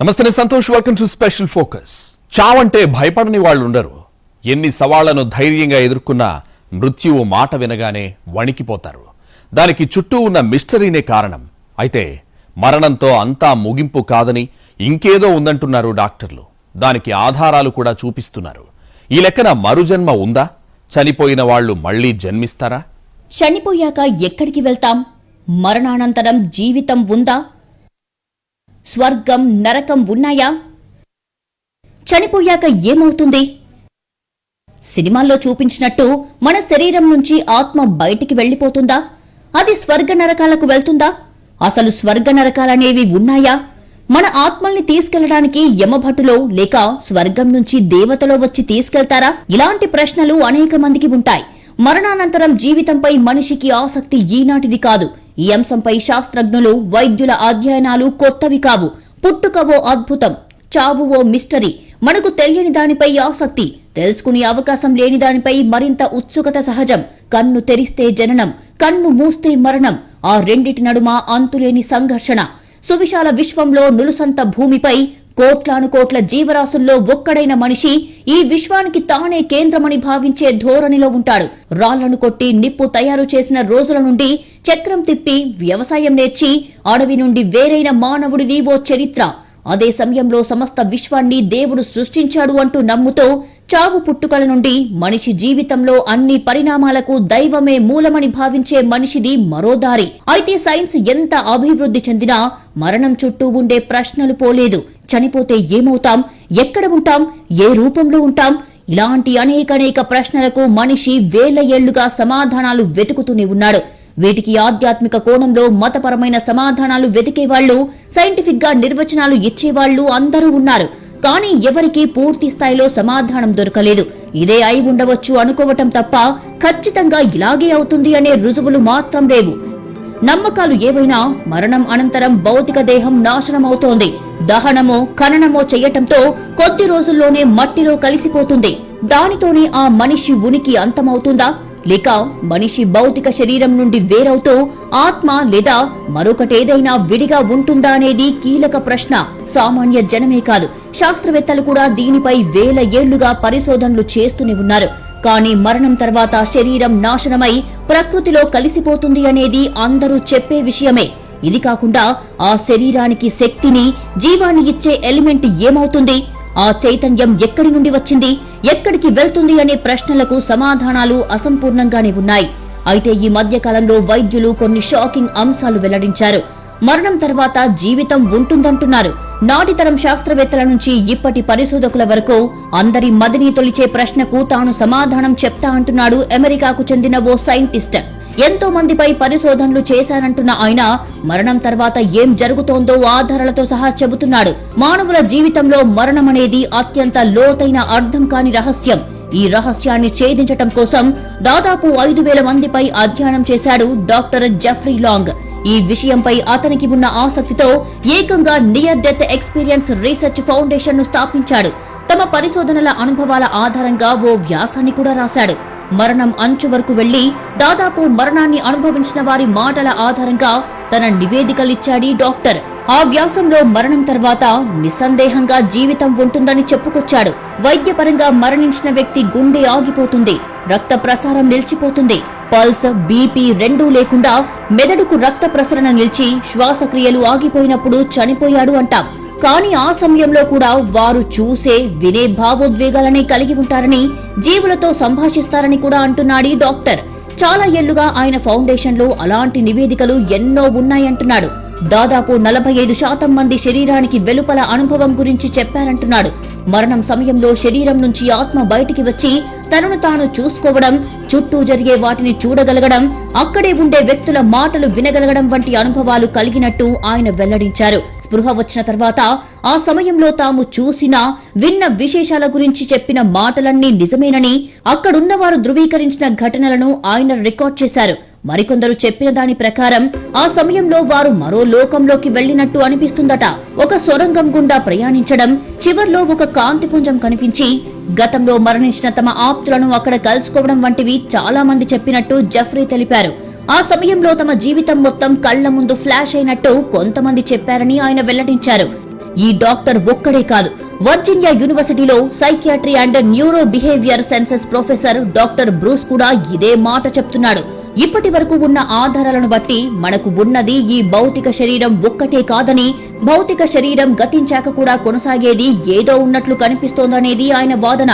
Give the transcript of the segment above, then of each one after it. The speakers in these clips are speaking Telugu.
నమస్తే Santosh, welcome to special focus. చావంటే భయపడని వాళ్ళు ఉండరు. ఎన్ని సవాళ్లను ధైర్యంగా ఎదుర్కొన్నా మృత్యువు మాట వినగానే వణికిపోతారు. దానికి చుట్టూ ఉన్న మిస్టరీనే కారణం. అయితే మరణంతో అంతా ముగింపు కాదని ఇంకేదో ఉందంటున్నారు డాక్టర్లు. దానికి ఆధారాలు కూడా చూపిస్తున్నారు. ఈ లెక్కన మరుజన్మ ఉందా? చనిపోయిన వాళ్లు మళ్లీ జన్మిస్తారా? చనిపోయాక ఎక్కడికి వెళ్తాం? మరణానంతరం జీవితం ఉందా? స్వర్గం నరకం ఉన్నాయా? చనిపోయాక ఏమవుతుంది? సినిమాల్లో చూపించినట్టు మన శరీరం నుంచి ఆత్మ బయటికి వెళ్లిపోతుందా? అది స్వర్గ నరకాలకు వెళ్తుందా? అసలు స్వర్గ నరకాలనేవి ఉన్నాయా? మన ఆత్మల్ని తీసుకెళ్లడానికి యమభటులో లేక స్వర్గం నుంచి దేవతలో వచ్చి తీసుకెళ్తారా? ఇలాంటి ప్రశ్నలు అనేక మందికి ఉంటాయి. మరణానంతరం జీవితంపై మనిషికి ఆసక్తి ఈనాటిది కాదు. ఈ అంశంపై శాస్త్రజ్ఞులు, వైద్యుల అధ్యయనాలు కొత్తవి కావు. పుట్టుకవో అద్భుతం, చావువో మిస్టరీ. మనకు తెలియని దానిపై ఆసక్తి, తెలుసుకునే అవకాశం లేని దానిపై మరింత ఉత్సుకత సహజం. కన్ను తెరిస్తే జననం, కన్ను మూస్తే మరణం. ఆ రెండిటి నడుమ అంతులేని సంఘర్షణ. సువిశాల విశ్వంలో నులుసంత భూమిపై కోట్లాను కోట్ల జీవరాశుల్లో ఒక్కడైన మనిషి ఈ విశ్వానికి తానే కేంద్రమని భావించే ధోరణిలో ఉంటాడు. రాళ్లను కొట్టి నిప్పు తయారు చేసిన రోజుల నుండి చక్రం తిప్పి వ్యవసాయం నేర్చి అడవి నుండి వేరైన మానవుడిది ఓ చరిత్ర. అదే సమయంలో సమస్త విశ్వాన్ని దేవుడు సృష్టించాడు అంటూ నమ్ముతూ చావు పుట్టుకల నుండి మనిషి జీవితంలో అన్ని పరిణామాలకు దైవమే మూలమని భావించే మనిషిది మరో దారి. అయితే సైన్స్ ఎంత అభివృద్ధి చెందినా మరణం చుట్టూ ఉండే ప్రశ్నలు పోలేదు. చనిపోతే ఏమవుతాం? ఎక్కడ ఉంటాం? ఏ రూపంలో ఉంటాం? ఇలాంటి అనేక ప్రశ్నలకు మనిషి వేల ఏళ్లుగా సమాధానాలు వెతుకుతూనే ఉన్నాడు. వీటికి ఆధ్యాత్మిక కోణంలో మతపరమైన సమాధానాలు వెతికేవాళ్లు, సైంటిఫిక్ గా నిర్వచనాలు ఇచ్చేవాళ్లు అందరూ ఉన్నారు. కానీ ఎవరికీ పూర్తి స్థాయిలో సమాధానం దొరకలేదు. ఇదే అయి ఉండవచ్చు అనుకోవటం తప్ప ఖచ్చితంగా ఇలాగే అవుతుంది అనే రుజువులు మాత్రం లేవు. నమ్మకాలు ఏవైనా మరణం అనంతరం భౌతిక దేహం నాశనమవుతోంది. దహనమో ఖననమో చెయ్యటంతో కొద్ది రోజుల్లోనే మట్టిలో కలిసిపోతుంది. దానితోనే ఆ మనిషి ఉనికి అంతమవుతుందా? లేక మనిషి భౌతిక శరీరం నుండి వేరవుతూ ఆత్మ లేదా మరొకటేదైనా విడిగా ఉంటుందా అనేది కీలక ప్రశ్న. సామాన్య జనమే కాదు, శాస్త్రవేత్తలు కూడా దీనిపై వేల ఏళ్లుగా పరిశోధనలు చేస్తూనే ఉన్నారు. కానీ మరణం తర్వాత శరీరం నాశనమై ప్రకృతిలో కలిసిపోతుంది అనేది అందరూ చెప్పే విషయమే. ఇది కాకుండా ఆ శరీరానికి శక్తిని, జీవాన్ని ఇచ్చే ఎలిమెంట్ ఏమవుతుంది? ఆ చైతన్యం ఎక్కడి నుండి వచ్చింది, ఎక్కడికి వెళ్తుంది అనే ప్రశ్నలకు సమాధానాలు అసంపూర్ణంగానే ఉన్నాయి. అయితే ఈ మధ్య కాలంలో వైద్యులు కొన్ని షాకింగ్ అంశాలు వెల్లడించారు. మరణం తర్వాత జీవితం ఉంటుందంటున్నారు. నాటితరం శాస్త్రవేత్తల నుంచి ఇప్పటి పరిశోధకుల వరకు అందరి మదిని తొలిచే ప్రశ్నకు తాను సమాధానం చెప్తా అంటున్నాడు అమెరికాకు చెందిన ఓ సైంటిస్ట్. ఎంతో మందిపై పరిశోధనలు చేశారంటున్న ఆయన మరణం తర్వాత ఏం జరుగుతోందో ఆధారాలతో సహా చెబుతున్నాడు. మానవుల జీవితంలో మరణం అనేది అత్యంత లోతైన అర్థం కాని రహస్యం. ఈ రహస్యాన్ని ఛేదించటం కోసం దాదాపు 5,000 మందిపై అధ్యయనం చేశాడు డాక్టర్ జెఫ్రీ లాంగ్. ఈ విషయంపై అతనికి ఉన్న ఆసక్తితో ఏకంగా near death experience research foundation ను స్థాపించాడు. తమ పరిశోధనల అనుభవాల ఆధారంగా ఓ వ్యాసాన్ని కూడా రాశాడు. మరణం అంచు వరకు వెళ్లి దాదాపు మరణాన్ని అనుభవించిన వారి మాటల ఆధారంగా తన నివేదికలిచ్చాడీ డాక్టర్. ఆ వ్యాసంలో మరణం తర్వాత నిస్సందేహంగా జీవితం ఉంటుందని చెప్పుకొచ్చాడు. వైద్యపరంగా మరణించిన వ్యక్తి గుండె ఆగిపోతుంది, రక్త ప్రసారం నిలిచిపోతుంది, పల్స్, బీపీ రెండూ లేకుండా మెదడుకు రక్త ప్రసరణ నిలిచి శ్వాసక్రియలు ఆగిపోయినప్పుడు చనిపోయాడు అంటాం. కానీ ఆ సమయంలో కూడా వారు చూసే, వినే భావోద్వేగాలనే కలిగి ఉంటారని, జీవులతో సంభాషిస్తారని కూడా అంటున్నాడీ డాక్టర్. చాలా ఏళ్లుగా ఆయన ఫౌండేషన్ లో అలాంటి నివేదికలు ఎన్నో ఉన్నాయంటున్నాడు. దాదాపు 45% మంది శరీరానికి వెలుపల అనుభవం గురించి చెప్పారంటున్నాడు. మరణం సమయంలో శరీరం నుంచి ఆత్మ బయటికి వచ్చి తనను తాను చూసుకోవడం, చుట్టూ జరిగే వాటిని చూడగలగడం, అక్కడే ఉండే వ్యక్తుల మాటలు వినగలగడం వంటి అనుభవాలు కలిగినట్టు ఆయన వెల్లడించారు. స్పృహ వచ్చిన తర్వాత ఆ సమయంలో తాము చూసిన, విన్న విశేషాల గురించి చెప్పిన మాటలన్నీ నిజమేనని అక్కడున్నవారు ధృవీకరించిన ఘటనలను ఆయన రికార్డ్ చేశారు. మరికొందరు చెప్పిన దాని ప్రకారం ఆ సమయంలో వారు మరో లోకంలోకి వెళ్లినట్టు అనిపిస్తుందట. ఒక సొరంగం గుండా ప్రయాణించడం, చివర్లో ఒక కాంతిపుంజం కనిపించి గతంలో మరణించిన తమ ఆప్తులను అక్కడ కలుసుకోవడం వంటివి చాలా మంది చెప్పినట్టు జెఫ్రీ తెలిపారు. ఆ సమయంలో తమ జీవితం మొత్తం కళ్ల ముందు ఫ్లాష్ అయినట్టు కొంతమంది చెప్పారని ఆయన వెల్లడించారు. ఈ డాక్టర్ ఒక్కడే కాదు, వర్జీనియా యూనివర్సిటీలో psychiatry and neuro behaviour sciences professor doctor Bruce కూడా ఇదే మాట చెప్తున్నాడు. ఇప్పటి వరకు ఉన్న ఆధారాలను బట్టి మనకు ఉన్నది ఈ భౌతిక శరీరం ఒక్కటే కాదని, భౌతిక శరీరం గతించాక కూడా కొనసాగేది ఏదో ఉన్నట్లు కనిపిస్తోందనేది ఆయన వాదన.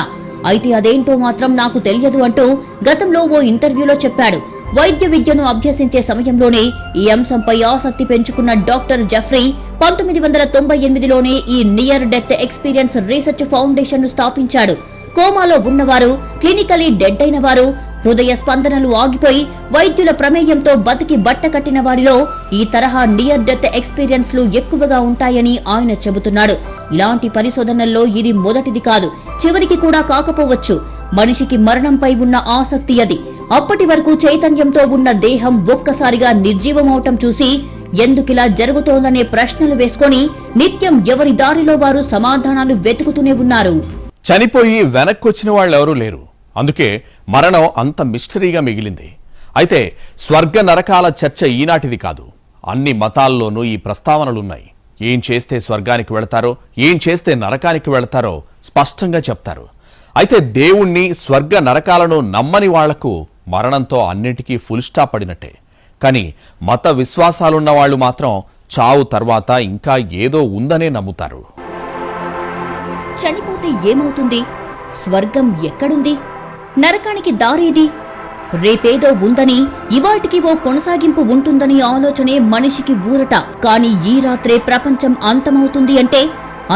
అయితే అదేంటో మాత్రం నాకు తెలియదు అంటూ గతంలో ఓ ఇంటర్వ్యూలో చెప్పాడు. వైద్య విద్యను అభ్యసించే సమయంలోనే ఈ అంశంపై ఆసక్తి పెంచుకున్న డాక్టర్ జెఫ్రీ 1998లోనే ఈ near death experience research foundation ను స్థాపించాడు. కోమాలో ఉన్నవారు, క్లినికలీ డెడ్ అయిన వారు, హృదయ స్పందనలు ఆగిపోయి వైద్యుల ప్రమేయంతో బతికి బట్ట కట్టిన వారిలో ఈ తరహా నియర్ డెత్ ఎక్స్పీరియన్స్లు ఎక్కువగా ఉంటాయని ఆయన చెబుతున్నాడు. ఇలాంటి పరిశోధనల్లో ఇది మొదటిది కాదు, చివరికి కూడా కాకపోవచ్చు. మనిషికి మరణంపై ఉన్న ఆసక్తి అది. అప్పటి వరకు చైతన్యంతో ఉన్న దేహం ఒక్కసారిగా నిర్జీవమవటం చూసి ఎందుకిలా జరుగుతోందనే ప్రశ్నలు వేసుకొని నిత్యం ఎవరి దారిలో వారు సమాధానాలు వెతుకుతూనే ఉన్నారు. చనిపోయి వెనక్కొచ్చిన వాళ్ళెవరూ లేరు. అందుకే మరణం అంత మిస్టరీగా మిగిలింది. అయితే స్వర్గ నరకాల చర్చ ఈనాటిది కాదు. అన్ని మతాల్లోనూ ఈ ప్రస్తావనలున్నాయి. ఏం చేస్తే స్వర్గానికి వెళతారో, ఏం చేస్తే నరకానికి వెళతారో స్పష్టంగా చెప్తారు. అయితే దేవుణ్ణి, స్వర్గ నరకాలను నమ్మని వాళ్లకు మరణంతో అన్నిటికీ ఫుల్ స్టాప్ పడినట్టే. కానీ మత విశ్వాసాలున్న వాళ్ళు మాత్రం చావు తర్వాత ఇంకా ఏదో ఉందనే నమ్ముతారు. చనిపోతే ఏమవుతుంది? స్వర్గం ఎక్కడుంది? నరకానికి దారేది? రేపేదో ఉందని, ఇవాటికి ఓ కొనసాగింపు ఉంటుందని ఆలోచనే మనిషికి ఊరట. కాని ఈ రాత్రే ప్రపంచం అంతమవుతుంది అంటే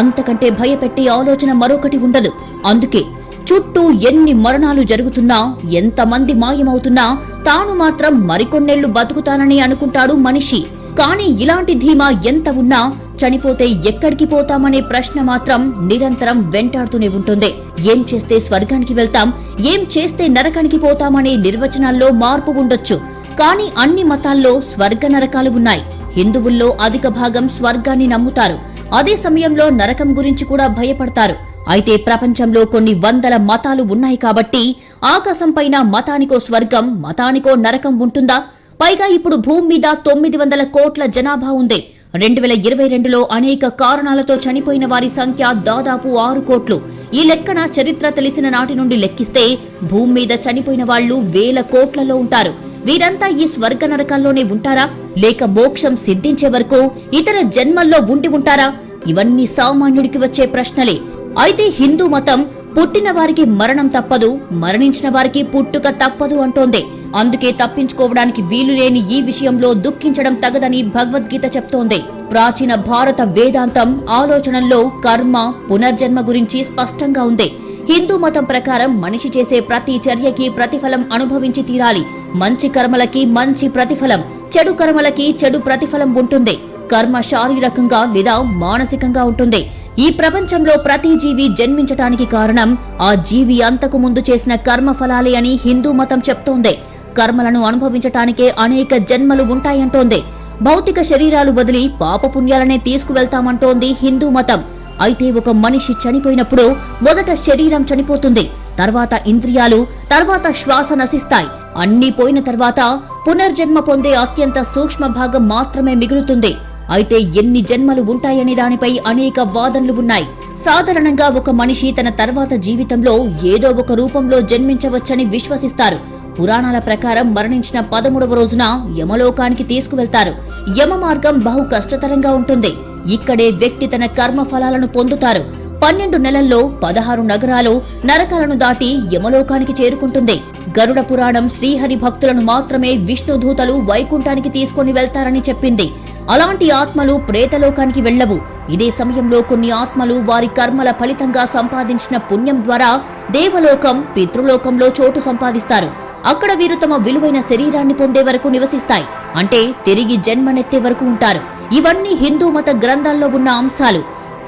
అంతకంటే భయపెట్టే ఆలోచన మరొకటి ఉండదు. అందుకే చుట్టూ ఎన్ని మరణాలు జరుగుతున్నా, ఎంతమంది మాయమవుతున్నా తాను మాత్రం మరికొన్నేళ్లు బతుకుతానని అనుకుంటాడు మనిషి. కానీ ఇలాంటి ధీమా ఎంత ఉన్నా చనిపోతే ఎక్కడికి పోతామనే ప్రశ్న మాత్రం నిరంతరం వెంటాడుతూనే ఉంటుంది. ఏం చేస్తే స్వర్గానికి వెళ్తాం, ఏం చేస్తే నరకానికి పోతామనే నిర్వచనాల్లో మార్పు ఉండొచ్చు. కానీ అన్ని మతాల్లో స్వర్గ నరకాలు ఉన్నాయి. హిందువుల్లో అధిక భాగం స్వర్గాన్ని నమ్ముతారు. అదే సమయంలో నరకం గురించి కూడా భయపడతారు. అయితే ప్రపంచంలో కొన్ని వందల మతాలు ఉన్నాయి కాబట్టి ఆకాశంపైన మతానికో స్వర్గం, మతానికో నరకం ఉంటుందా? పైగా ఇప్పుడు భూమి మీద 900 కోట్ల జనాభా ఉంది. 2022లో అనేక కారణాలతో చనిపోయిన వారి సంఖ్య దాదాపు 6 కోట్లు. ఈ లెక్కన చరిత్ర తెలిసిన నాటి నుండి లెక్కిస్తే భూమి మీద చనిపోయిన వాళ్లు వేల కోట్లలో ఉంటారు. వీరంతా ఈ స్వర్గ నరకాల్లోనే ఉంటారా? లేక మోక్షం సిద్ధించే వరకు ఇతర జన్మల్లో ఉండి ఉంటారా? ఇవన్నీ సామాన్యుడికి వచ్చే ప్రశ్నలే. అయితే హిందూ మతం పుట్టిన వారికి మరణం తప్పదు, మరణించిన వారికి పుట్టుక తప్పదు అంటోంది. అందుకే తప్పించుకోవడానికి వీలులేని ఈ విషయంలో దుఃఖించడం తగదని భగవద్గీత చెప్తోంది. ప్రాచీన భారత వేదాంతం ఆలోచనల్లో కర్మ, పునర్జన్మ గురించి స్పష్టంగా ఉంది. హిందూ మతం ప్రకారం మనిషి చేసే ప్రతి చర్యకి ప్రతిఫలం అనుభవించి తీరాలి. మంచి కర్మలకి మంచి ప్రతిఫలం, చెడు కర్మలకి చెడు ప్రతిఫలం ఉంటుంది. కర్మ శారీరకంగా లేదా మానసికంగా ఉంటుంది. ఈ ప్రపంచంలో ప్రతి జీవి జన్మించటానికి కారణం ఆ జీవి అంతకు ముందు చేసిన కర్మ ఫలాలే అని హిందూ మతం చెప్తోంది. కర్మలను అనుభవించటానికే అనేక జన్మలు ఉంటాయంటోంది. భౌతిక శరీరాలు వదిలి పాపపుణ్యాలనే తీసుకువెళ్తామంటోంది హిందూ మతం. అయితే ఒక మనిషి చనిపోయినప్పుడు మొదట శరీరం చనిపోతుంది, తర్వాత ఇంద్రియాలు, తర్వాత శ్వాస నశిస్తాయి. అన్నీ పోయిన తర్వాత పునర్జన్మ పొందే అత్యంత సూక్ష్మ భాగం మాత్రమే మిగులుతుంది. అయితే ఎన్ని జన్మలు ఉంటాయనే దానిపై అనేక వాదనలు ఉన్నాయి. సాధారణంగా ఒక మనిషి తన తర్వాత జీవితంలో ఏదో ఒక రూపంలో జన్మించవచ్చని విశ్వసిస్తారు. పురాణాల ప్రకారం మరణించిన 13వ రోజున యమలోకానికి తీసుకువెళ్తారు. యమ మార్గం బహు కష్టతరంగా ఉంటుంది. ఇక్కడే వ్యక్తి తన కర్మ ఫలాలను పొందుతారు. 12 నెలల్లో 16 నగరాలు, నరకాలను దాటి యమలోకానికి చేరుకుంటుంది. గరుడ పురాణం శ్రీహరి భక్తులను మాత్రమే విష్ణుదూతలు వైకుంఠానికి తీసుకుని వెళ్తారని చెప్పింది. అలాంటి ఆత్మలు ప్రేతలోకానికి వెళ్లవు. ఇదే సమయంలో కొన్ని ఆత్మలు వారి కర్మల ఫలితంగా సంపాదించిన పుణ్యం ద్వారా దేవలోకం, పితృలోకంలో చోటు సంపాదిస్తారు. అక్కడ వీరు తమ విలువైన శరీరాన్ని పొందే వరకు నివసిస్తాయి. అంటే తిరిగి జన్మనెత్తే వరకు ఉంటారు. ఇవన్నీ హిందూ మత గ్రంథాల్లో ఉన్న అంశాలు.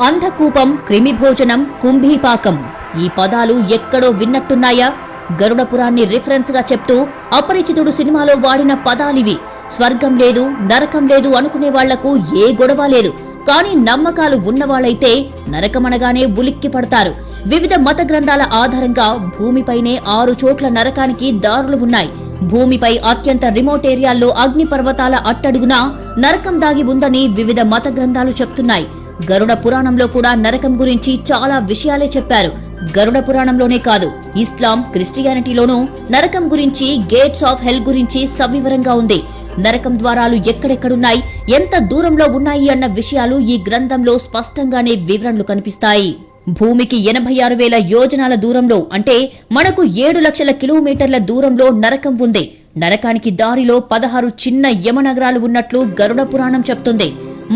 అంధకూపం, క్రిమిభోజనం, కుంభీపాకం ఈ పదాలు ఎక్కడో విన్నట్టున్నాయా? గరుడ పురాణాన్ని రిఫరెన్స్ గా చెప్తూ అపరిచితుడు సినిమాలో వాడిన పదాలివి. స్వర్గం లేదు, నరకం లేదు అనుకునే వాళ్లకు ఏ గొడవ లేదు. కానీ నమ్మకాలు ఉన్నవాళ్లైతే నరకమనగానే ఉలిక్కి పడతారు. వివిధ మత గ్రంథాల ఆధారంగా భూమిపైనే 6 చోట్ల నరకానికి దారులు ఉన్నాయి. భూమిపై అత్యంత రిమోట్ ఏరియాల్లో అగ్ని పర్వతాల అట్టడుగున నరకం దాగి ఉందని వివిధ మత గ్రంథాలు చెప్తున్నాయి. గరుడ పురాణంలో కూడా నరకం గురించి చాలా విషయాలే చెప్పారు. గరుడ పురాణంలోనే కాదు, ఇస్లాం, క్రిస్టియానిటీలోనూ నరకం గురించి, గేట్స్ ఆఫ్ హెల్ గురించి సవివరంగా ఉంది. నరకం ద్వారాలు ఎక్కడెక్కడున్నాయి, ఎంత దూరంలో ఉన్నాయి అన్న విషయాలు ఈ గ్రంథంలో స్పష్టంగానే వివరణలు కనిపిస్తాయి. భూమికి 86,000 యోజనాల దూరంలో, అంటే మనకు 7 లక్షల కిలోమీటర్ల దూరంలో నరకం ఉంది. నరకానికి దారిలో 16 చిన్న యమనగరాలు ఉన్నట్లు గరుడ పురాణం చెప్తుంది.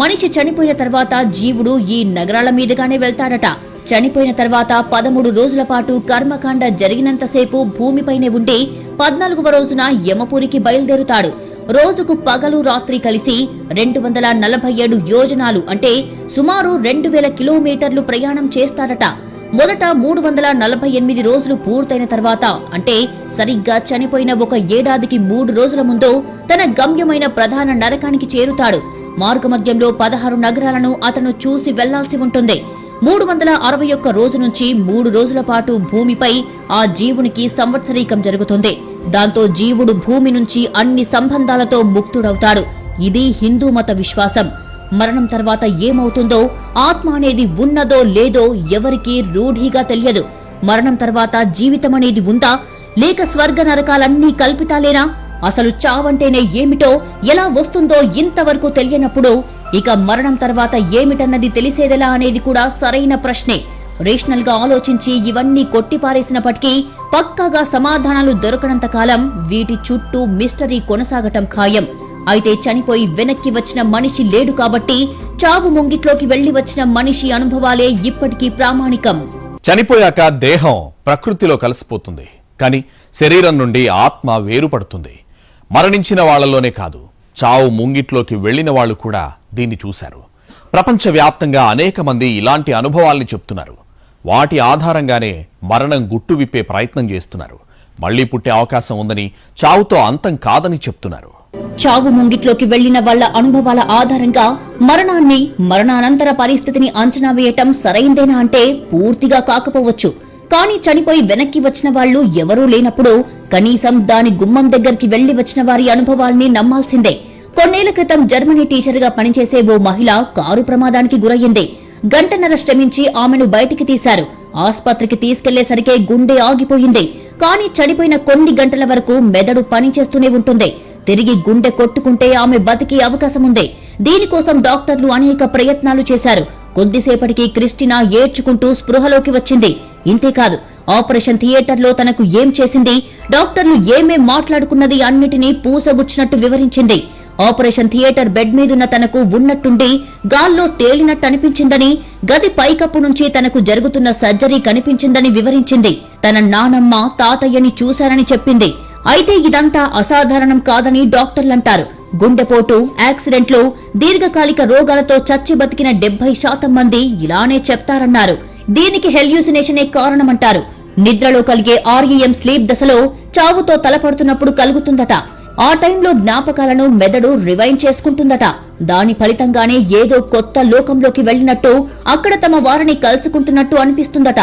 మనిషి చనిపోయిన తర్వాత జీవుడు ఈ నగరాల మీదుగానే వెళ్తాడట. చనిపోయిన తర్వాత 13 రోజుల పాటు కర్మకాండ జరిగినంతసేపు భూమిపైనే ఉండి 14వ రోజున యమపురికి బయలుదేరుతాడు. రోజుకు పగలు రాత్రి కలిసి 247 యోజనాలు, అంటే సుమారు 2000 కిలోమీటర్లు ప్రయాణం చేస్తాడట. మొదట 348 రోజులు పూర్తయిన తర్వాత, అంటే సరిగ్గా చనిపోయిన ఒక ఏడాదికి 3 రోజుల ముందు తన గమ్యమైన ప్రధాన నరకానికి చేరుతాడు. మార్గమధ్యంలో 16 నగరాలను అతను చూసి వెళ్లాల్సి ఉంటుంది. 361 రోజు నుంచి 3 రోజుల పాటు భూమిపై ఆ జీవునికి సంవత్సరీకం జరుగుతుంది. దాంతో జీవుడు భూమి నుంచి అన్ని సంబంధాలతో ముక్తుడవుతాడు. ఇది హిందూ మత విశ్వాసం. మరణం తర్వాత ఏమవుతుందో, ఆత్మ అనేది ఉన్నదో లేదో ఎవరికీ రూఢిగా తెలియదు. మరణం తర్వాత జీవితం అనేది ఉందా, లేక స్వర్గ నరకాలన్నీ కల్పితాలేనా? అసలు చావంటేనే ఏమిటో, ఎలా వస్తుందో ఇంతవరకు తెలియనప్పుడు ఇక మరణం తర్వాత ఏమిటన్నది తెలిసేదెలా అనేది కూడా సరైన ప్రశ్నే. రేషనల్ గా ఆలోచించి ఇవన్నీ కొట్టిపారేసినప్పటికీ పక్కాగా సమాధానాలు దొరకనంత కాలం వీటి చుట్టూ మిస్టరీ కొనసాగటం ఖాయం. అయితే చనిపోయి వెనక్కి వచ్చిన మనిషి లేడు కాబట్టి చావు ముంగిట్లోకి వెళ్లి వచ్చిన మనిషి అనుభవాలే ఇప్పటికీ ప్రామాణికం. చనిపోయాక దేహం ప్రకృతిలో కలిసిపోతుంది, కానీ శరీరం నుండి ఆత్మ వేరుపడుతుంది. మరణించిన వాళ్లలోనే కాదు, చావు ముంగిట్లోకి వెళ్లిన వాళ్లు కూడా దీన్ని చూశారు. ప్రపంచవ్యాప్తంగా అనేక మంది ఇలాంటి అనుభవాల్ని చెప్తున్నారు. వాటి ఆధారంగానే మరణం గుట్టు విప్పే ప్రయత్నం చేస్తున్నారు. మళ్లీ పుట్టే అవకాశం ఉందని, చావుతో అంతం కాదని చెప్తున్నారు. చావు ముంగిట్లోకి వెళ్లిన వాళ్ల అనుభవాల ఆధారంగా మరణాన్ని, మరణానంతర పరిస్థితిని అంచనా వేయటం సరైందేనా అంటే పూర్తిగా కాకపోవచ్చు. కానీ చనిపోయి వెనక్కి వచ్చిన వాళ్లు ఎవరూ లేనప్పుడు కనీసం దాని గుమ్మం దగ్గరికి వెళ్లి వచ్చిన వారి అనుభవాల్ని నమ్మాల్సిందే. కొన్నేళ్ల క్రితం జర్మనీ టీచర్ గా పనిచేసే ఓ మహిళ కారు ప్రమాదానికి గురయ్యింది. గంటన్నర శ్రమించి ఆమెను బయటికి తీశారు. ఆస్పత్రికి తీసుకెళ్లేసరికే గుండె ఆగిపోయింది. కానీ చనిపోయిన కొన్ని గంటల వరకు మెదడు పనిచేస్తూనే ఉంటుంది. తిరిగి గుండె కొట్టుకుంటే ఆమె బతికే అవకాశం ఉంది. దీనికోసం డాక్టర్లు అనేక ప్రయత్నాలు చేశారు. కొద్దిసేపటికి క్రిస్టినా ఏడ్చుకుంటూ స్పృహలోకి వచ్చింది. ఇంతేకాదు, ఆపరేషన్ థియేటర్లో తనకు ఏం చేసింది, డాక్టర్లు ఏమేం మాట్లాడుకున్నది అన్నిటినీ పూసగుచ్చినట్టు వివరించింది. ఆపరేషన్ థియేటర్ బెడ్ మీదున్న తనకు ఉన్నట్టుండి గాల్లో తేలినట్టు అనిపించిందని, గది పైకప్పు నుంచి తనకు జరుగుతున్న సర్జరీ కనిపించిందని వివరించింది. తన నానమ్మ, తాతయ్యని చూశారని చెప్పింది. అయితే ఇదంతా అసాధారణం కాదని డాక్టర్లంటారు. గుండెపోటు, యాక్సిడెంట్లు, దీర్ఘకాలిక రోగాలతో చచ్చి బతికిన 70% మంది ఇలానే చెప్తారన్నారు. దీనికి హెల్యూసినేషనే కారణమంటారు. నిద్రలో కలిగే REM స్లీప్ దశలో చావుతో తలపడుతున్నప్పుడు కలుగుతుందట. ఆ టైంలో జ్ఞాపకాలను మెదడు రివైండ్ చేసుకుంటుందట. దాని ఫలితంగానే ఏదో కొత్త లోకంలోకి వెళ్లినట్టు, అక్కడ తమ వారిని కలుసుకుంటున్నట్టు అనిపిస్తుందట.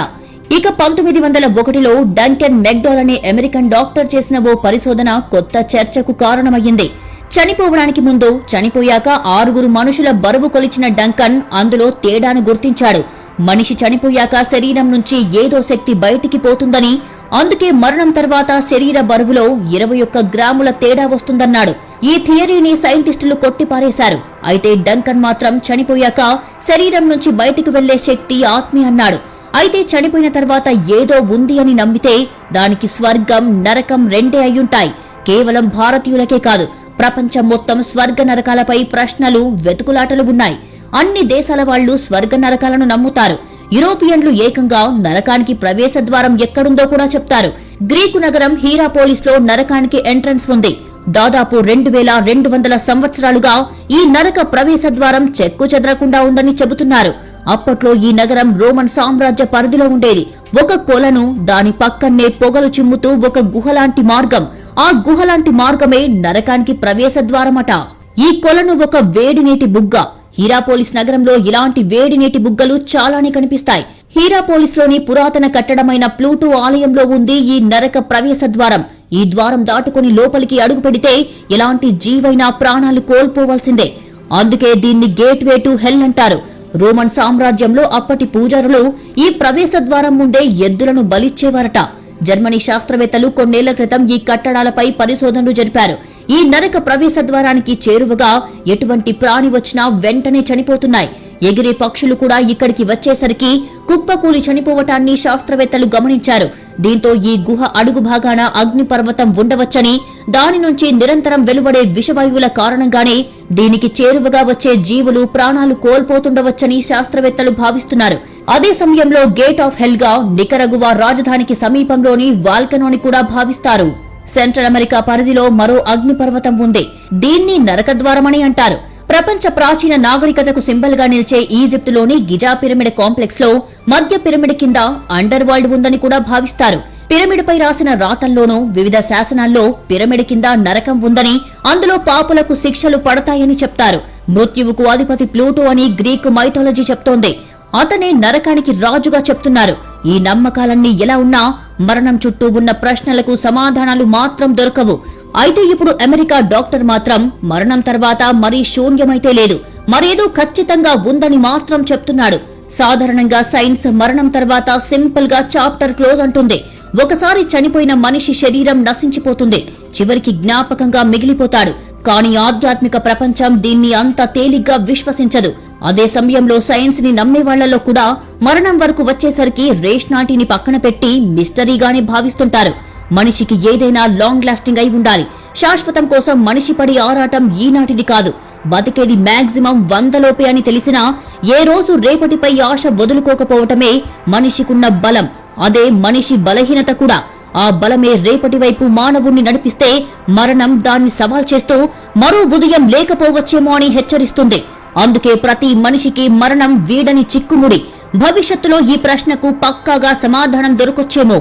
ఇక 1901లో డంకన్ మెక్డోల్ అనే అమెరికన్ డాక్టర్ చేసిన ఓ పరిశోధన కొత్త చర్చకు కారణమయ్యింది. చనిపోవడానికి ముందు, చనిపోయాక 6 మనుషుల బరువు కొలిచిన డంకన్ అందులో తేడాను గుర్తించాడు. మనిషి చనిపోయాక శరీరం నుంచి ఏదో శక్తి బయటికి పోతుందని, అందుకే మరణం తర్వాత శరీర బరువులో 21 గ్రాముల తేడా వస్తుందన్నాడు. ఈ థియరీని సైంటిస్టులు కొట్టిపారేశారు. అయితే డంకన్ మాత్రం చనిపోయాక శరీరం నుంచి బయటికి వెళ్లే శక్తి ఆత్మే అన్నాడు. అయితే చనిపోయిన తర్వాత ఏదో ఉంది అని నమ్మితే దానికి స్వర్గం, నరకం రెండే అయ్యుంటాయి. కేవలం భారతీయులకే కాదు, ప్రపంచం మొత్తం స్వర్గ నరకాలపై ప్రశ్నలు, వెతుకులాటలు ఉన్నాయి. అన్ని దేశాల వాళ్లు స్వర్గ నరకాలను నమ్ముతారు. యూరోపియన్లు ఏకంగా నరకానికి ప్రవేశ ద్వారం ఎక్కడుందో కూడా చెప్తారు. గ్రీకు నగరం హీరాపోలిస్ లో నరకానికి ఎంట్రన్స్ ఉంది. దాదాపు 2200 సంవత్సరాలుగా ఈ నరక ప్రవేశ ద్వారం చెక్కు చెదరకుండా ఉందని చెబుతున్నారు. అప్పట్లో ఈ నగరం రోమన్ సామ్రాజ్య పరిధిలో ఉండేది. ఒక కొలను, దాని పక్కనే పొగలు చిమ్ముతూ ఒక గుహలాంటి మార్గం. ఆ గుహలాంటి మార్గమే నరకానికి ప్రవేశ ద్వారమట. ఈ కొలను ఒక వేడి నీటి బుగ్గ. హీరాపోలిస్ నగరంలో ఇలాంటి వేడి నీటి బుగ్గలు చాలానే కనిపిస్తాయి. హీరాపోలిస్ లోని పురాతన కట్టడమైన ప్లూటో ఆలయంలో ఉంది ఈ నరక ప్రవేశ ద్వారం. ఈ ద్వారం దాటుకుని లోపలికి అడుగు పెడితే ఎలాంటి జీవైనా ప్రాణాలు కోల్పోవాల్సిందే. అందుకే దీన్ని గేట్వే టు హెల్ అంటారు. రోమన్ సామ్రాజ్యంలో అప్పటి పూజారులు ఈ ప్రవేశ ద్వారం ముందే ఎద్దులను బలిచ్చేవారట. జర్మనీ శాస్త్రవేత్తలు కొన్నేళ్ల క్రితం ఈ కట్టడాలపై పరిశోధనలు జరిపారు. ఈ నరక ప్రవేశ ద్వారానికి చేరువగా ఎటువంటి ప్రాణి వచ్చినా వెంటనే చనిపోతున్నాయి. ఎగిరే పక్షులు కూడా ఇక్కడికి వచ్చేసరికి కుప్పకూలి చనిపోవటాన్ని శాస్త్రవేత్తలు గమనించారు. దీంతో ఈ గుహ అడుగు భాగాన అగ్నిపర్వతం ఉండవచ్చని, దాని నుంచి నిరంతరం వెలువడే విషవాయువుల కారణంగానే దీనికి చేరువగా వచ్చే జీవులు ప్రాణాలు కోల్పోతుండవచ్చని శాస్త్రవేత్తలు భావిస్తున్నారు. అదే సమయంలో గేట్ ఆఫ్ హెల్ గా నికరగువా రాజధానికి సమీపంలోని వాల్కనోని కూడా భావిస్తారు. సెంట్రల్ అమెరికా పరిధిలో మరో అగ్నిపర్వతం ఉంది. దీన్ని నరకద్వారమని అంటారు. ప్రపంచ ప్రాచీన నాగరికతకు సింబల్ గా నిలిచే ఈజిప్టులోని గిజా పిరమిడ్ కాంప్లెక్స్ లో మధ్య పిరమిడ్ కింద అండర్ వరల్డ్ ఉందని కూడా భావిస్తారు. పిరమిడ్ పై రాసిన రాతల్లోనూ వివిధ శాసనాల్లో పిరమిడ్ కింద నరకం ఉందని, అందులో పాపులకు శిక్షలు పడతాయని చెప్తారు. మృత్యువుకు అధిపతి ప్లూటో అని గ్రీకు మైథాలజీ చెప్తోంది. అతనే నరకానికి రాజుగా చెప్తున్నారు. ఈ నమ్మకాలన్నీ ఎలా ఉన్నా మరణం చుట్టూ ఉన్న ప్రశ్నలకు సమాధానాలు మాత్రం దొరకవు. అయితే ఇప్పుడు అమెరికా డాక్టర్ మాత్రం మరణం తర్వాత మరీ శూన్యమైతే లేదు, మరేదో ఖచ్చితంగా ఉందని మాత్రం చెప్తున్నాడు. సాధారణంగా సైన్స్ మరణం తర్వాత సింపుల్ గా చాప్టర్ క్లోజ్ అంటుంది. ఒకసారి చనిపోయిన మనిషి శరీరం నశించిపోతుంది, చివరికి జ్ఞాపకంగా మిగిలిపోతాడు. కానీ ఆధ్యాత్మిక ప్రపంచం దీన్ని అంత తేలిగ్గా విశ్వసించదు. అదే సమయంలో సైన్స్ ని నమ్మే వాళ్లలో కూడా మరణం వరకు వచ్చేసరికి రేషనాటిని పక్కన పెట్టి మిస్టరీగానే భావిస్తుంటారు. మనిషికి ఏదైనా లాంగ్ లాస్టింగ్ అయి ఉండాలి. శాశ్వతం కోసం మనిషి పడి ఆరాటం ఈనాటిది కాదు. బతికేది మాక్సిమం 100 లోపే అని తెలిసినా ఏ రోజు రేపటిపై ఆశ వదులుకోకపోవటమే మనిషికున్న బలం. అదే మనిషి బలహీనత కూడా. ఆ బలమే రేపటి వైపు మానవుణ్ణి నడిపిస్తే మరణం దాన్ని సవాల్ చేస్తూ మరో ఉదయం లేకపోవచ్చేమో అని హెచ్చరిస్తుంది. అందుకే ప్రతి మనిషికి మరణం వీడని చిక్కుముడి. భవిష్యత్తులో ఈ ప్రశ్నకు పక్కాగా సమాధానం దొరకొచ్చేమో.